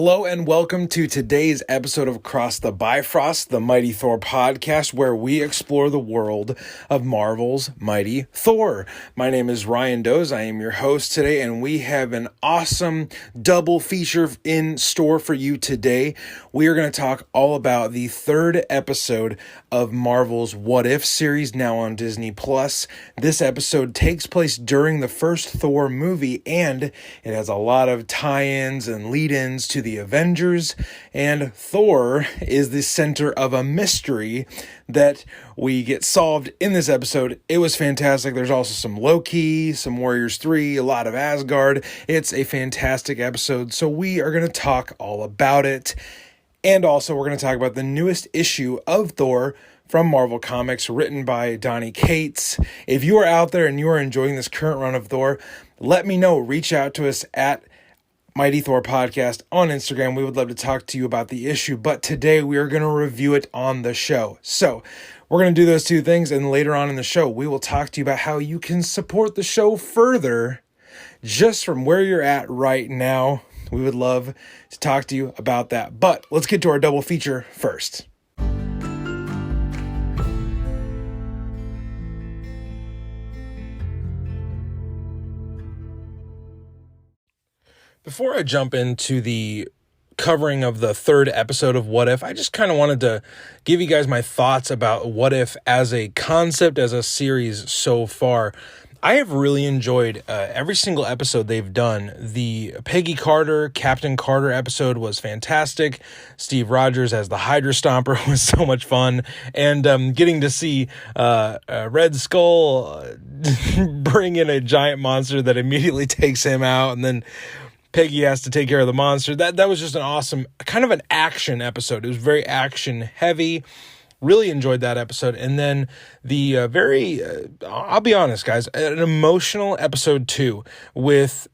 Hello and welcome to today's episode of ACROSS the Bifrost, the Mighty Thor podcast, where we explore the world of Marvel's Mighty Thor. My name is Ryan Doze. I am your host today, and we have an awesome double feature in store for you today. We are going to talk all about the third episode of Marvel's What If series, now on Disney+. This episode takes place during the first Thor movie, and it has a lot of tie-ins and lead-ins to the Avengers, and Thor is the center of a mystery that we get solved in this episode. It was fantastic. There's also some Loki, some Warriors 3, a lot of Asgard. It's a fantastic episode, so we are going to talk all about it. And also, we're going to talk about the newest issue of Thor from Marvel Comics, written by Donny Cates. If you are out there and you are enjoying this current run of Thor, let me know. Reach out to us at Mighty Thor Podcast on Instagram. We would love to talk to you about the issue, but today we are going to review it on the show. So we're going to do those two things, and later on in the show, we will talk to you about how you can support the show further just from where you're at right now. We would love to talk to you about that, but let's get to our double feature first. Before I jump into the covering of the third episode of What If, I just kind of wanted to give you guys my thoughts about What If as a concept, as a series so far. I have really enjoyed every single episode they've done. The Peggy Carter, Captain Carter episode was fantastic. Steve Rogers as the Hydra Stomper was so much fun. And getting to see Red Skull bring in a giant monster that immediately takes him out, and then Peggy has to take care of the monster. That was just an awesome, kind of an action episode. It was very action heavy. Really enjoyed that episode. And then the I'll be honest, guys, an emotional episode 2 with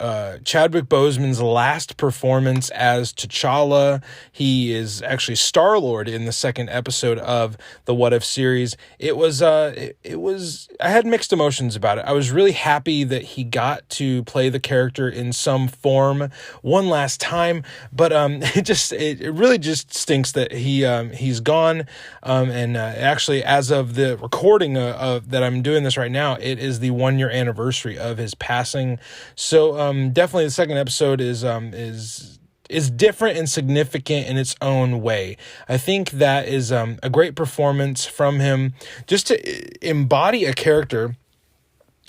Chadwick Boseman's last performance as T'Challa. He is actually Star-Lord in the second episode of the What If series. It was I had mixed emotions about it. I was really happy that he got to play the character in some form one last time, but it really just stinks that he's gone. And actually, as of the recording of that I'm doing this right now, it is the 1-year anniversary of his passing. So definitely the second episode is different and significant in its own way. I think that is a great performance from him, just to embody a character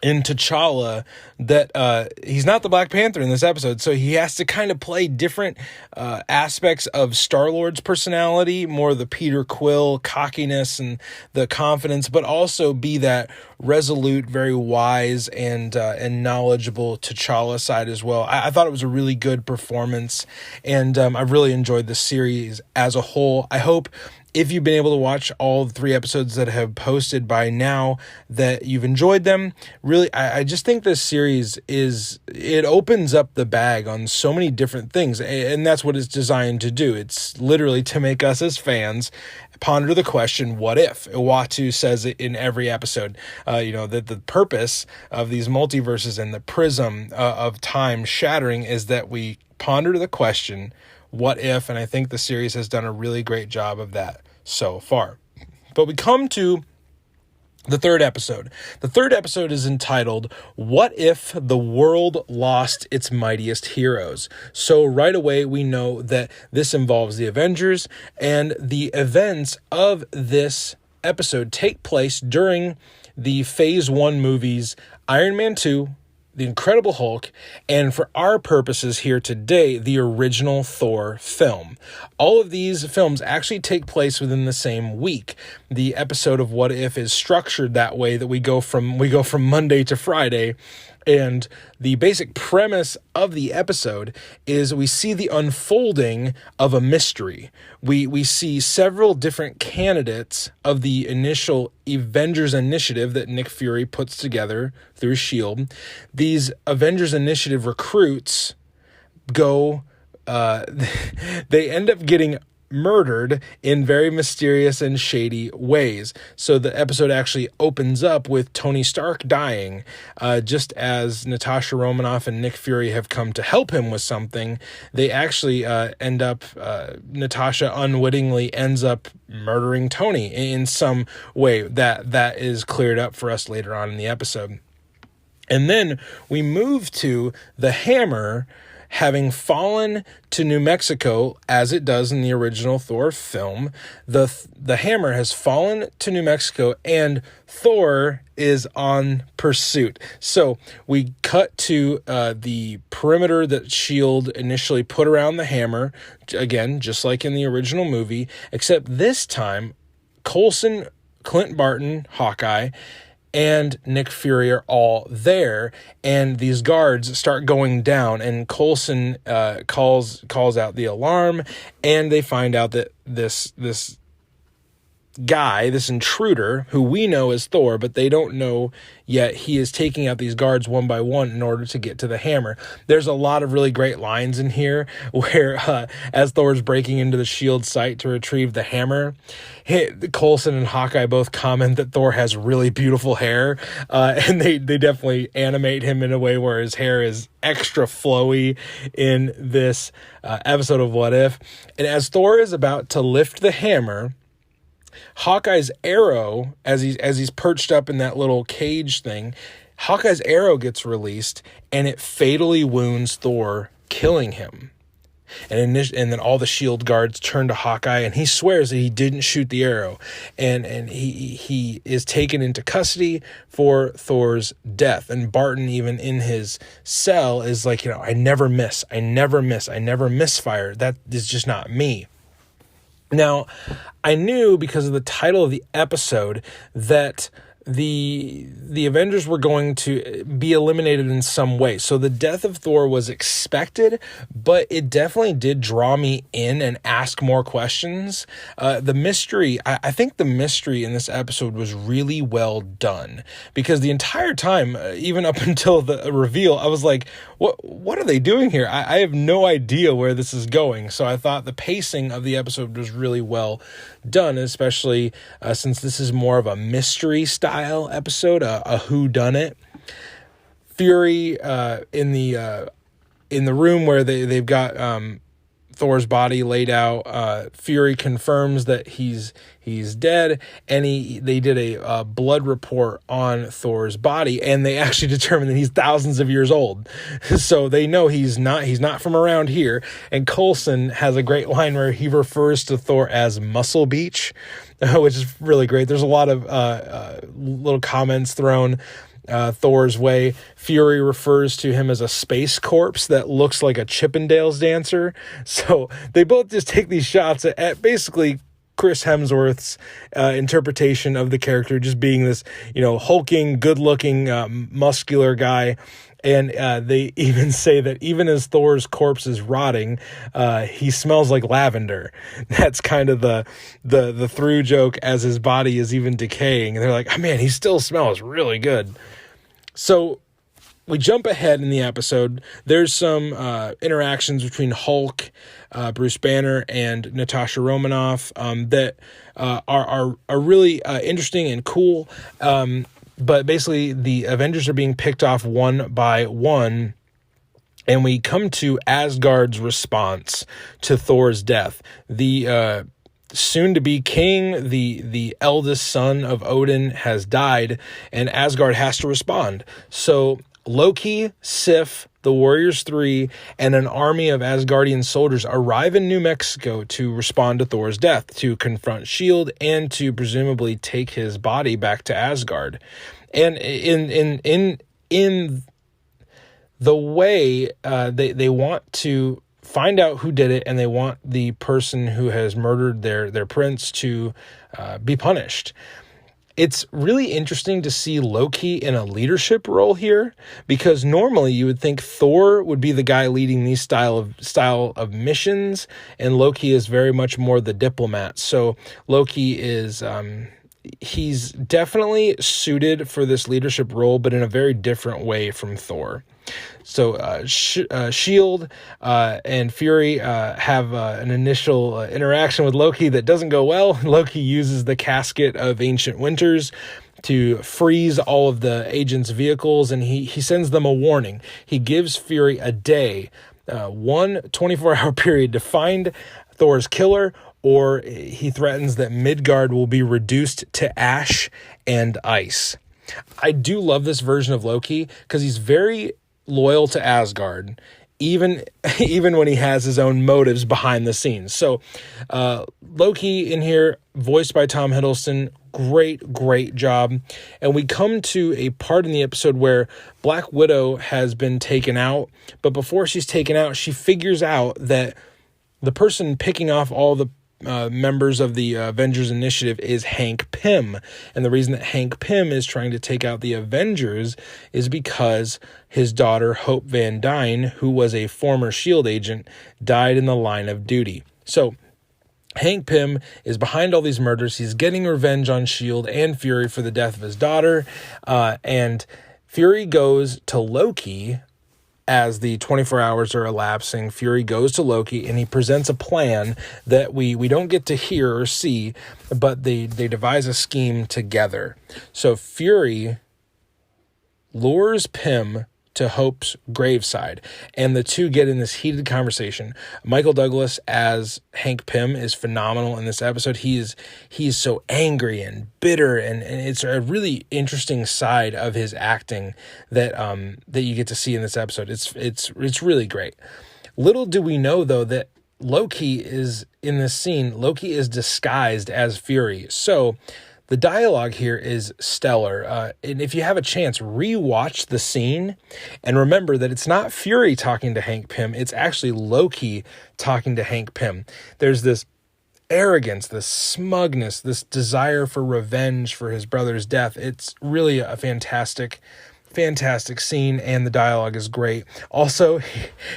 in T'Challa that he's not the Black Panther in this episode, so he has to kind of play different aspects of Star-Lord's personality, more the Peter Quill cockiness and the confidence, but also be that resolute, very wise and knowledgeable T'Challa side as well. I thought it was a really good performance, and I've really enjoyed the series as a whole. I hope if you've been able to watch all the 3 episodes that have posted by now, that you've enjoyed them. Really, I just think this series it opens up the bag on so many different things, and that's what it's designed to do. It's literally to make us as fans ponder the question, what if? Uatu says it in every episode, that the purpose of these multiverses and the prism of time shattering is that we ponder the question, what if? And I think the series has done a really great job of that so far. But we come to the third episode. The third episode is entitled, What If the World Lost Its Mightiest Heroes? So right away, we know that this involves the Avengers, and the events of this episode take place during the Phase 1 movies, Iron Man 2, The Incredible Hulk, and for our purposes here today, the original Thor film. All of these films actually take place within the same week. The episode of What If is structured that way, that we go from Monday to Friday. And the basic premise of the episode is we see the unfolding of a mystery. We see several different candidates of the initial Avengers Initiative that Nick Fury puts together through S.H.I.E.L.D. These Avengers Initiative recruits go, they end up getting murdered in very mysterious and shady ways. So the episode actually opens up with Tony Stark dying, just as Natasha Romanoff and Nick Fury have come to help him with something. They actually end up, Natasha unwittingly ends up murdering Tony in some way that is cleared up for us later on in the episode. And then we move to the hammer having fallen to New Mexico, as it does in the original Thor film. The hammer has fallen to New Mexico, and Thor is on pursuit. So we cut to the perimeter that S.H.I.E.L.D. initially put around the hammer, again, just like in the original movie, except this time, Coulson, Clint Barton, Hawkeye, and Nick Fury are all there, and these guards start going down, and Coulson calls out the alarm, and they find out that this guy, this intruder, who we know as Thor, but they don't know yet, he is taking out these guards one by one in order to get to the hammer. There's a lot of really great lines in here where as Thor's breaking into the S.H.I.E.L.D. site to retrieve the hammer, Coulson and Hawkeye both comment that Thor has really beautiful hair, and they definitely animate him in a way where his hair is extra flowy in this episode of What If. And as Thor is about to lift the hammer, Hawkeye's arrow, as he's perched up in that little cage thing, Hawkeye's arrow gets released, and it fatally wounds Thor, killing him. And then all the S.H.I.E.L.D. guards turn to Hawkeye, and he swears that he didn't shoot the arrow. And he is taken into custody for Thor's death. And Barton, even in his cell, is like, I never miss. I never misfire. That is just not me. Now, I knew because of the title of the episode that the Avengers were going to be eliminated in some way. So the death of Thor was expected, but it definitely did draw me in and ask more questions. The mystery, I think the mystery in this episode was really well done, because the entire time, even up until the reveal, I was like, what are they doing here? I have no idea where this is going. So I thought the pacing of the episode was really well done, especially since this is more of a mystery style episode, a whodunit. Fury in the room where they've got Thor's body laid out. Fury confirms that he's dead, and they did a blood report on Thor's body, and they actually determined that he's thousands of years old. So they know he's not from around here. And Coulson has a great line where he refers to Thor as Muscle Beach, which is really great. There's a lot of little comments thrown Thor's way. Fury refers to him as a space corpse that looks like a Chippendales dancer. So they both just take these shots at basically Chris Hemsworth's interpretation of the character, just being this, hulking, good-looking, muscular guy. And they even say that even as Thor's corpse is rotting, he smells like lavender. That's kind of the through joke as his body is even decaying. And they're like, oh man, he still smells really good. So we jump ahead in the episode. There's some interactions between Hulk, Bruce Banner, and Natasha Romanoff that are really interesting and cool. But basically, the Avengers are being picked off one by one, and we come to Asgard's response to Thor's death. The soon-to-be king, the eldest son of Odin, has died, and Asgard has to respond. So Loki, Sif, the Warriors 3, and an army of Asgardian soldiers arrive in New Mexico to respond to Thor's death, to confront S.H.I.E.L.D., and to presumably take his body back to Asgard. And in the way they want to find out who did it, and they want the person who has murdered their prince to be punished. It's really interesting to see Loki in a leadership role here, because normally you would think Thor would be the guy leading these style of missions, and Loki is very much more the diplomat. So Loki is he's definitely suited for this leadership role, but in a very different way from Thor. So Shield and Fury have an initial interaction with Loki that doesn't go well. Loki uses the casket of Ancient Winters to freeze all of the agents' vehicles, and he sends them a warning. He gives Fury a day, one 24-hour period to find Thor's killer, or he threatens that Midgard will be reduced to ash and ice. I do love this version of Loki because he's very loyal to Asgard, even when he has his own motives behind the scenes. So Loki in here, voiced by Tom Hiddleston, great job. And we come to a part in the episode where Black Widow has been taken out, but before she's taken out, she figures out that the person picking off all the members of the Avengers Initiative is Hank Pym. And the reason that Hank Pym is trying to take out the Avengers is because his daughter, Hope Van Dyne, who was a former S.H.I.E.L.D. agent, died in the line of duty. So Hank Pym is behind all these murders. He's getting revenge on S.H.I.E.L.D. and Fury for the death of his daughter. And Fury goes to Loki. As the 24 hours are elapsing, Fury goes to Loki and he presents a plan that we don't get to hear or see, but they devise a scheme together. So Fury lures Pym to Hope's graveside, and the two get in this heated conversation. Michael Douglas as Hank Pym is phenomenal in this episode. He's so angry and bitter, and it's a really interesting side of his acting that you get to see in this episode. It's really great. Little do we know, though, that Loki is in this scene. Loki is disguised as Fury. So the dialogue here is stellar. And if you have a chance, rewatch the scene and remember that it's not Fury talking to Hank Pym. It's actually Loki talking to Hank Pym. There's this arrogance, this smugness, this desire for revenge for his brother's death. It's really a fantastic scene, and the dialogue is great. Also,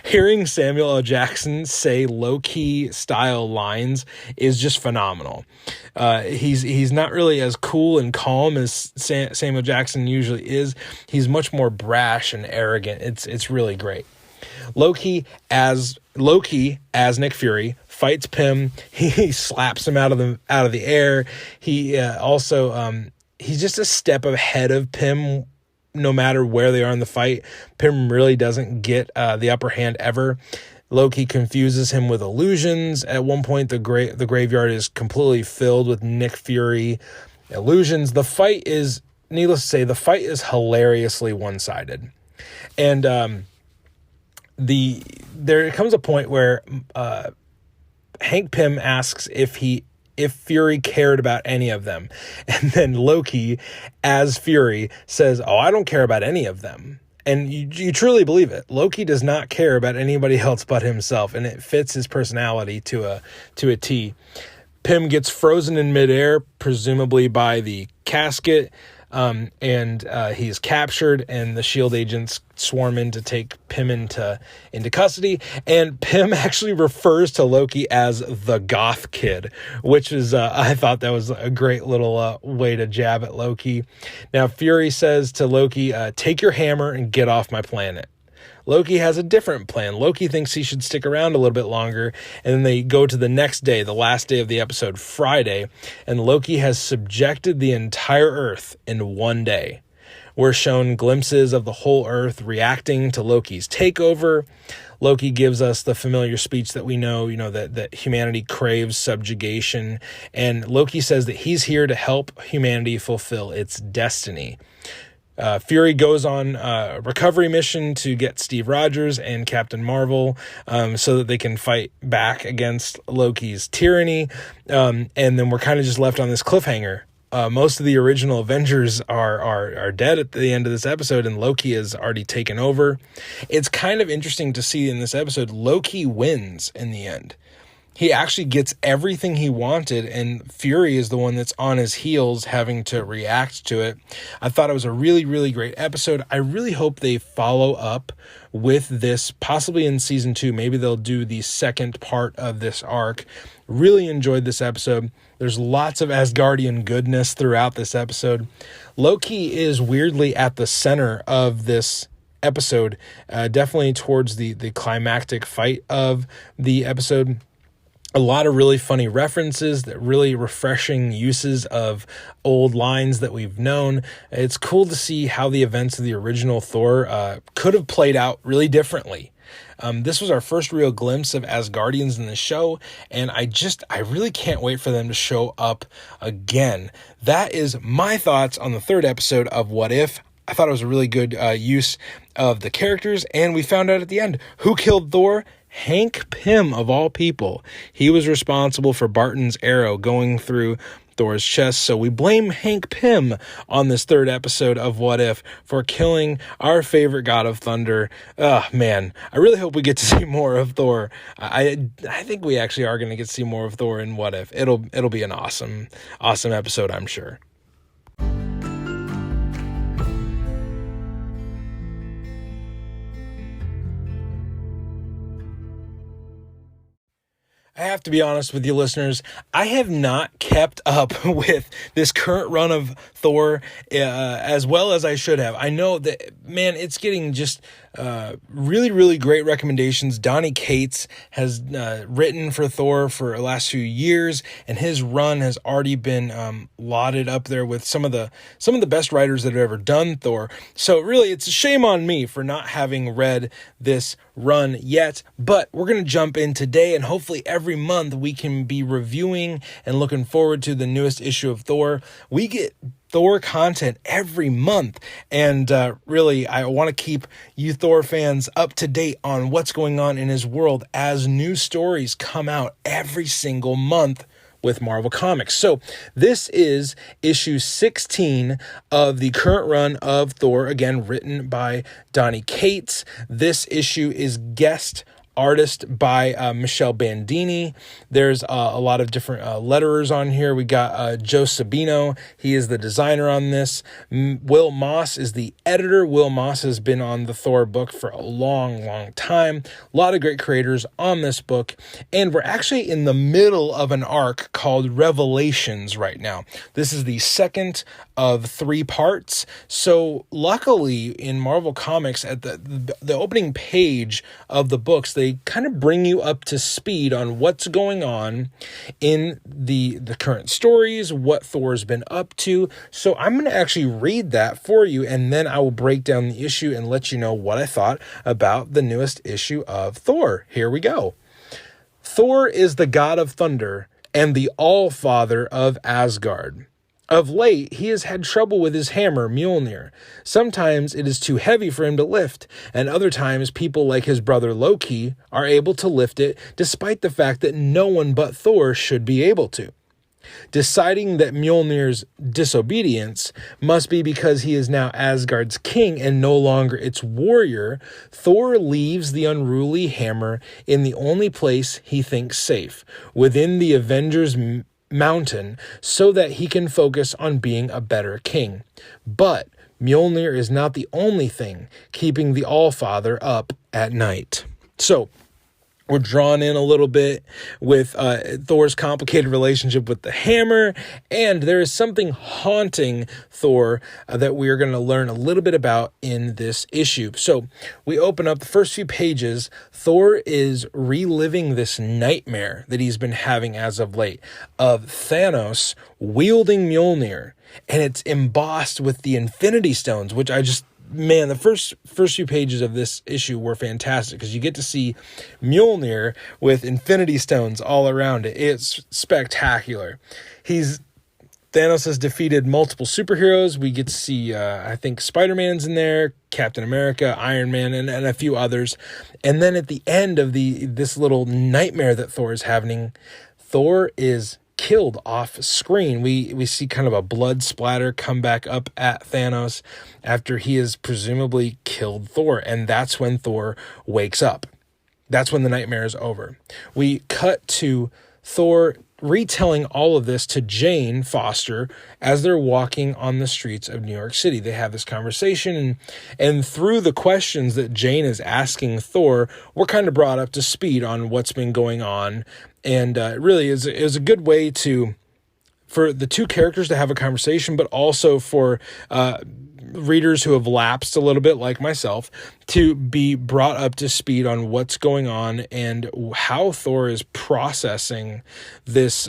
hearing Samuel L. Jackson say low-key style lines is just phenomenal. He's not really as cool and calm as Samuel Jackson usually is. He's much more brash and arrogant. It's really great. Loki as Nick Fury fights Pym. He slaps him out of the air. He also he's just a step ahead of Pym. No matter where they are in the fight, Pym really doesn't get the upper hand ever. Loki confuses him with illusions. At one point, the graveyard is completely filled with Nick Fury illusions. The fight is, needless to say, hilariously one-sided. And there comes a point where Hank Pym asks if Fury cared about any of them. And then Loki, as Fury, says, "Oh, I don't care about any of them." And you truly believe it. Loki does not care about anybody else but himself, and it fits his personality to a T. Pym gets frozen in midair, presumably by the casket, and he's captured, and the S.H.I.E.L.D. agents swarm in to take Pym into custody. And Pym actually refers to Loki as the goth kid, which is, I thought that was a great little way to jab at Loki. Now, Fury says to Loki, "Take your hammer and get off my planet." Loki has a different plan. Loki thinks he should stick around a little bit longer, and then they go to the next day, the last day of the episode, Friday, and Loki has subjected the entire Earth in one day. We're shown glimpses of the whole Earth reacting to Loki's takeover. Loki gives us the familiar speech that we know, that humanity craves subjugation, and Loki says that he's here to help humanity fulfill its destiny. Fury goes on a recovery mission to get Steve Rogers and Captain Marvel so that they can fight back against Loki's tyranny. And then we're kind of just left on this cliffhanger. Most of the original Avengers are dead at the end of this episode, and Loki has already taken over. It's kind of interesting to see in this episode, Loki wins in the end. He actually gets everything he wanted, and Fury is the one that's on his heels having to react to it. I thought it was a really, really great episode. I really hope they follow up with this, possibly in season 2. Maybe they'll do the second part of this arc, Really enjoyed this episode. There's lots of Asgardian goodness throughout this episode. Loki is weirdly at the center of this episode, definitely towards the climactic fight of the episode. A lot of really funny references, that really refreshing uses of old lines that we've known. It's cool to see how the events of the original Thor could have played out really differently. This was our first real glimpse of Asgardians in the show, and I really can't wait for them to show up again. That is my thoughts on the third episode of What If. I thought it was a really good use of the characters, and we found out at the end who killed Thor. Hank Pym, of all people. He was responsible for Barton's arrow going through Thor's chest, so we blame Hank Pym on this third episode of What If for killing our favorite god of thunder. Man, I really hope we get to see more of Thor. I think we actually are going to get to see more of Thor in What If. It'll be an awesome episode, I'm sure. I have to be honest with you, listeners. I have not kept up with this current run of Thor as well as I should have. I know that, man, it's getting just really, really great recommendations. Donny Cates has written for Thor for the last few years, and his run has already been lauded up there with some of the best writers that have ever done Thor. So really, it's a shame on me for not having read this run yet, but we're going to jump in today, and hopefully every month we can be reviewing and looking forward to the newest issue of Thor. We get Thor content every month, and really I want to keep you Thor fans up to date on what's going on in his world as new stories come out every single month with Marvel Comics. So this is issue 16 of the current run of Thor, again written by Donny Cates. This issue is guest artist by Michelle Bandini. There's a lot of different letterers on here. We got Joe Sabino. He is the designer on this. Will Moss is the editor. Will Moss has been on the Thor book for a long, long time. A lot of great creators on this book. And we're actually in the middle of an arc called Revelations right now. This is the second of 3 parts. So luckily in Marvel Comics, at the opening page of the books, they kind of bring you up to speed on what's going on in the current stories, what Thor's been up to. So I'm going to actually read that for you, and then I will break down the issue and let you know what I thought about the newest issue of Thor. Here we go. Thor is the god of thunder and the all-father of Asgard. Of late, he has had trouble with his hammer, Mjolnir. Sometimes it is too heavy for him to lift, and other times people like his brother Loki are able to lift it, despite the fact that no one but Thor should be able to. Deciding that Mjolnir's disobedience must be because he is now Asgard's king and no longer its warrior, Thor leaves the unruly hammer in the only place he thinks safe, within the Avengers' mountain, so that he can focus on being a better king. But Mjolnir is not the only thing keeping the All-Father up at night. So we're drawn in a little bit with Thor's complicated relationship with the hammer, and there is something haunting Thor that we are going to learn a little bit about in this issue. So we open up the first few pages. Thor is reliving this nightmare that he's been having as of late of Thanos wielding Mjolnir, and it's embossed with the Infinity Stones, which man, the first few pages of this issue were fantastic because you get to see Mjolnir with Infinity Stones all around it. It's spectacular. Thanos has defeated multiple superheroes. We get to see, I think Spider-Man's in there, Captain America, Iron Man, and a few others. And then at the end of this little nightmare that Thor is having, Thor is killed off screen. We see kind of a blood splatter come back up at Thanos after he has presumably killed Thor, and that's when Thor wakes up. That's when the nightmare is over. We cut to Thor retelling all of this to Jane Foster as they're walking on the streets of New York City. They have this conversation, and through the questions that Jane is asking Thor, we're kind of brought up to speed on what's been going on. And it really is a good way for the two characters to have a conversation, but also for readers who have lapsed a little bit like myself to be brought up to speed on what's going on and how Thor is processing this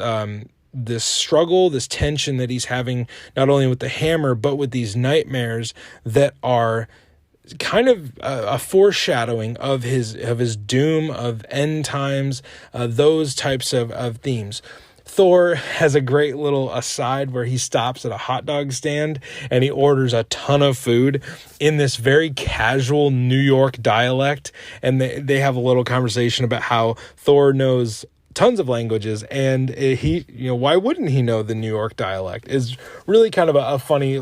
this struggle, this tension that he's having, not only with the hammer, but with these nightmares that are kind of a foreshadowing of his doom, of end times, those types of themes. Thor has a great little aside where he stops at a hot dog stand and he orders a ton of food in this very casual New York dialect. And they have a little conversation about how Thor knows tons of languages, and he, why wouldn't he know the New York dialect? Is really kind of a funny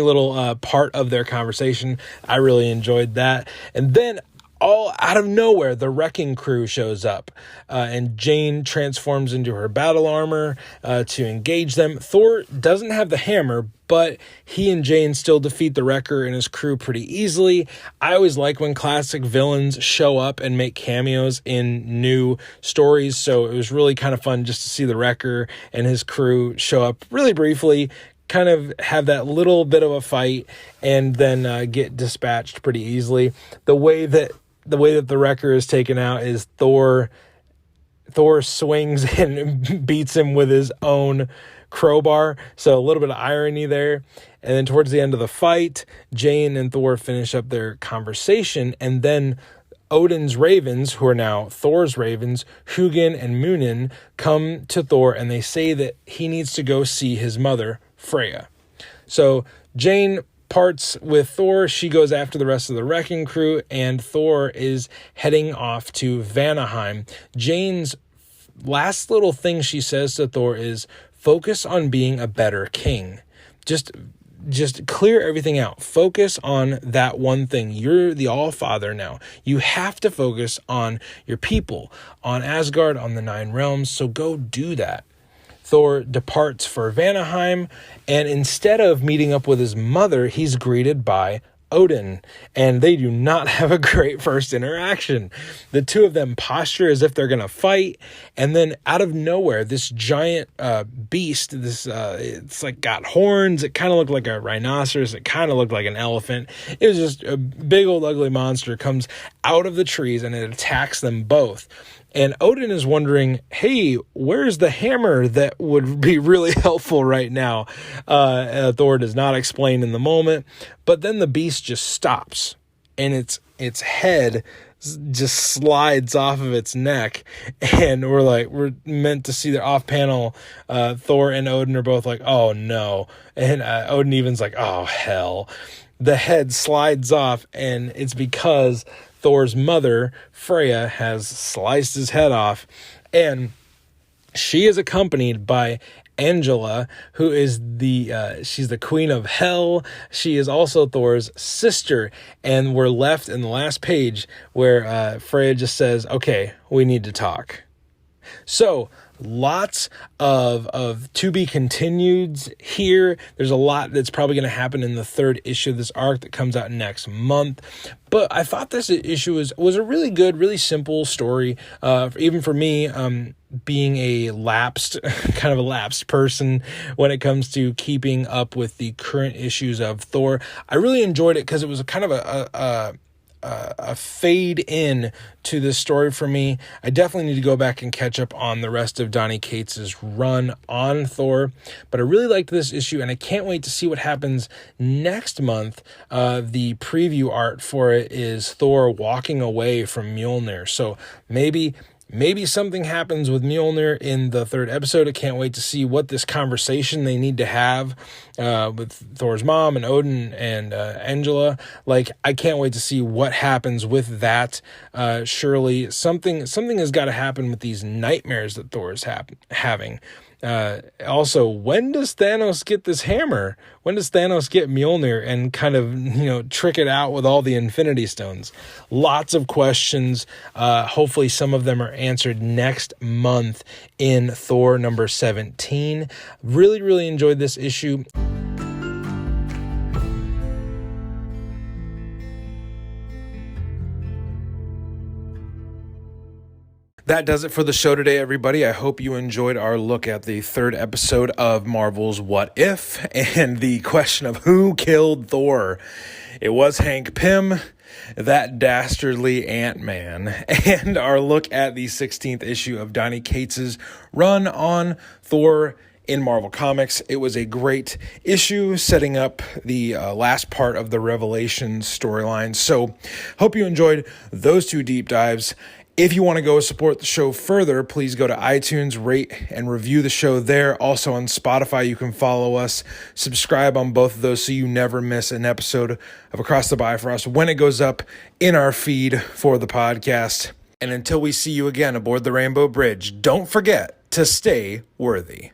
little part of their conversation. I really enjoyed that. And then all out of nowhere, the wrecking crew shows up, and Jane transforms into her battle armor to engage them. Thor doesn't have the hammer, but he and Jane still defeat the Wrecker and his crew pretty easily. I always like when classic villains show up and make cameos in new stories, so it was really kind of fun just to see the Wrecker and his crew show up really briefly, kind of have that little bit of a fight, and then get dispatched pretty easily. The way that the Wrecker is taken out is Thor swings and beats him with his own crowbar. So a little bit of irony there. And then towards the end of the fight, Jane and Thor finish up their conversation, and then Odin's ravens, who are now Thor's ravens, Hugin and Munin, come to Thor and they say that he needs to go see his mother, Freya. So Jane parts with Thor. She goes after the rest of the wrecking crew, and Thor is heading off to Vanaheim. Jane's last little thing she says to Thor is, focus on being a better king. Just clear everything out. Focus on that one thing. You're the All-Father now. You have to focus on your people, on Asgard, on the Nine Realms. So go do that. Thor departs for Vanaheim, and instead of meeting up with his mother, he's greeted by Odin, and they do not have a great first interaction. The two of them posture as if they're going to fight, and then out of nowhere, this giant beast, it's like got horns, it kind of looked like a rhinoceros, it kind of looked like an elephant. It was just a big old ugly monster, comes out of the trees, and it attacks them both. And Odin is wondering, hey, where's the hammer that would be really helpful right now? Thor does not explain in the moment, but then the beast just stops, and its head just slides off of its neck, and we're meant to see the off panel. Thor and Odin are both like, oh no, and Odin even's like, oh hell. The head slides off, and it's because Thor's mother, Freya, has sliced his head off, and she is accompanied by Angela, who is she's the queen of hell. She is also Thor's sister, and we're left in the last page where Freya just says, okay, we need to talk. So lots of to be continueds here. There's a lot that's probably going to happen in the third issue of this arc that comes out next month. But I thought this issue was a really good, really simple story. Even for me, being a kind of a lapsed person when it comes to keeping up with the current issues of Thor, I really enjoyed it because it was a kind of a fade in to this story for me. I definitely need to go back and catch up on the rest of Donny Cates' run on Thor, but I really liked this issue, and I can't wait to see what happens next month. The preview art for it is Thor walking away from Mjolnir, so maybe something happens with Mjolnir in the third episode. I can't wait to see what this conversation they need to have with Thor's mom and Odin and Angela. Like, I can't wait to see what happens with that. Surely something has got to happen with these nightmares that Thor is having. Also, when does Thanos get this hammer? When does Thanos get Mjolnir and kind of, trick it out with all the Infinity Stones? Lots of questions. Hopefully some of them are answered next month in Thor number 17. Really, really enjoyed this issue. That does it for the show today, everybody. I hope you enjoyed our look at the third episode of Marvel's What If and the question of who killed Thor. It was Hank Pym, that dastardly Ant-Man, and our look at the 16th issue of Donny Cates's run on Thor in Marvel Comics. It was a great issue setting up the last part of the Revelations storyline. So hope you enjoyed those two deep dives. If you want to go support the show further, please go to iTunes, rate and review the show there. Also on Spotify, you can follow us, subscribe on both of those so you never miss an episode of Across the Bifrost when it goes up in our feed for the podcast. And until we see you again aboard the Rainbow Bridge, don't forget to stay worthy.